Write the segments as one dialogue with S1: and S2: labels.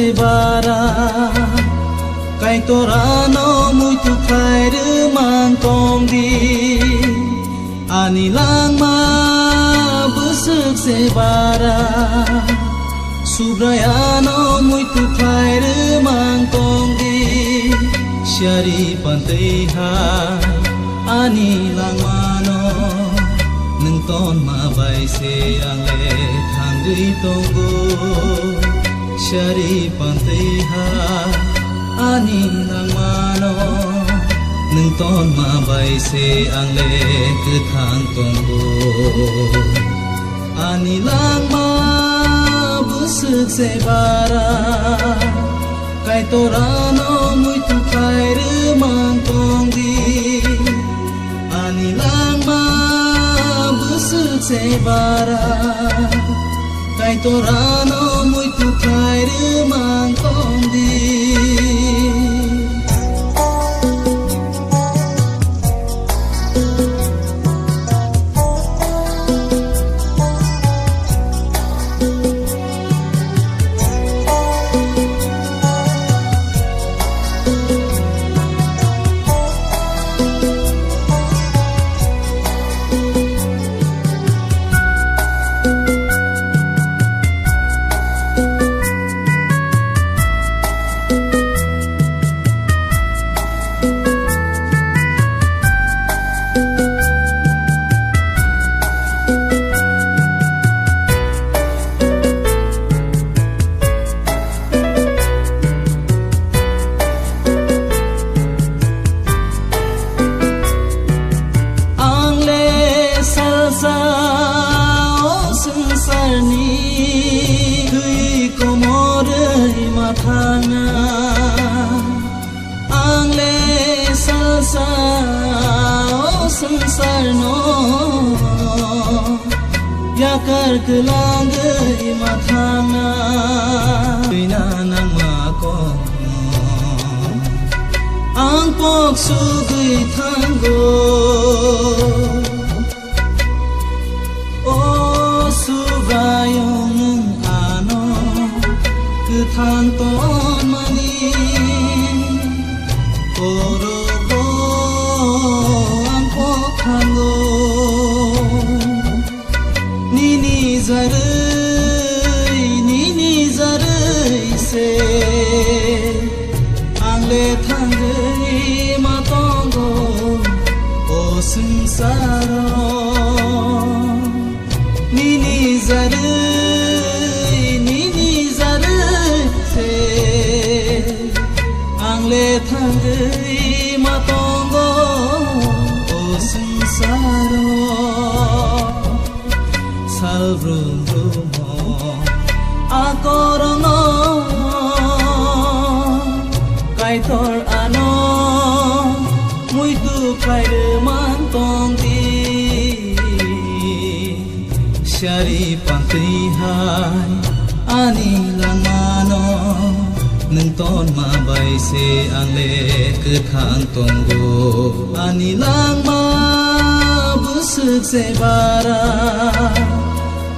S1: se bara kai torano muito khairu mang kong di ani langma busuk se bara subrayano muito khairu mang kong di shari pantai ha ani langma no nung ton ma bai se ang le thang gui tonggo shari pantai ha ani langma no nung ton ma bai se ang le cứ thang tonggo ani langma busuk se bara kai torano muito khairu mang kong di ani langma busuk se bara kai torano muito khairu mang kong di संसार no yakar kelangai mathana bina nang mako ang pok sugui thango o subayong ano cứ than ton mani nini zarai se angle thangai ma tongo o sansaro nini zarai se angle thangai ma tongo o sansaro salbrum brumo akorno kaitor ano muito khairu mang tong di shari pantai hai ani langmano nung ton ma bai se ang le cứ thang tonggo ani langma busuk se bara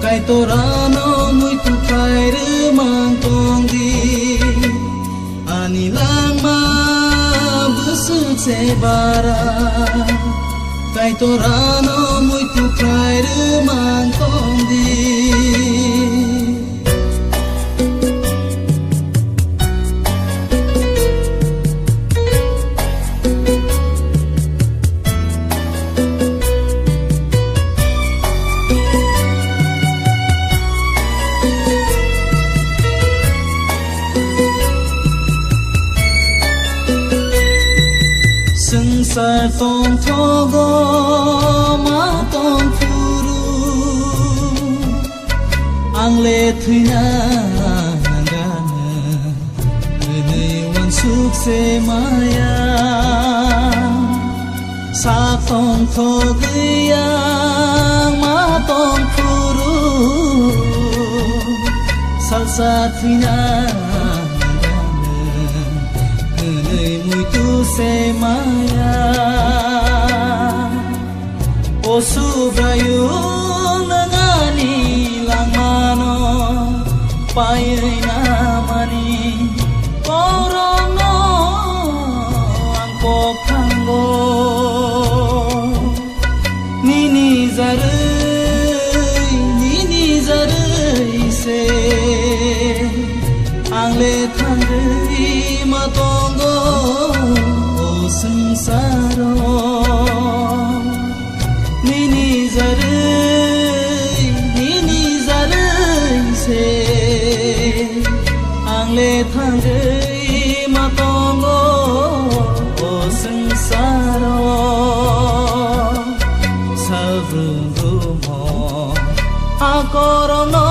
S1: kai torano muito khairu mang kong di ani langma busuk se bara kai torano muito khairu mang kong di संसार tong thogo ma tong furu ang le thuina ngana nei wan suk se maya sa tong thogiya ma tong furu salsa thuina muito se maya o subrayu nangani langmano pai na mani pok thanggo nini zarei se angle thandei matongo o sansaro nini zarei se angle thandei matongo o sansaro savrumo akorono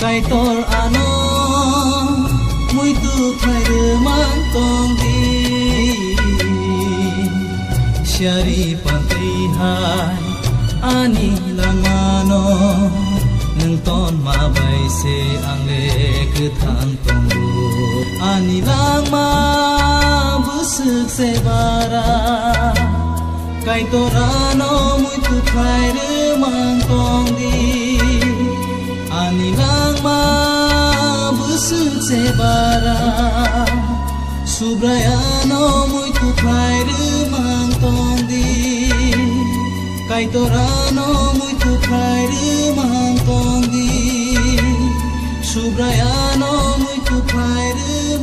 S1: kaitor ano muito thaire mantong di syari pantai hai ani lamano nang ton mabai se angle kethang tonggu ani langma busuk se bara kaitorano muito thaire mantong di ani langma busuk se bara subrayano muito thaire mantong di kaitorano muito thaire mantong di subrayano muito thaire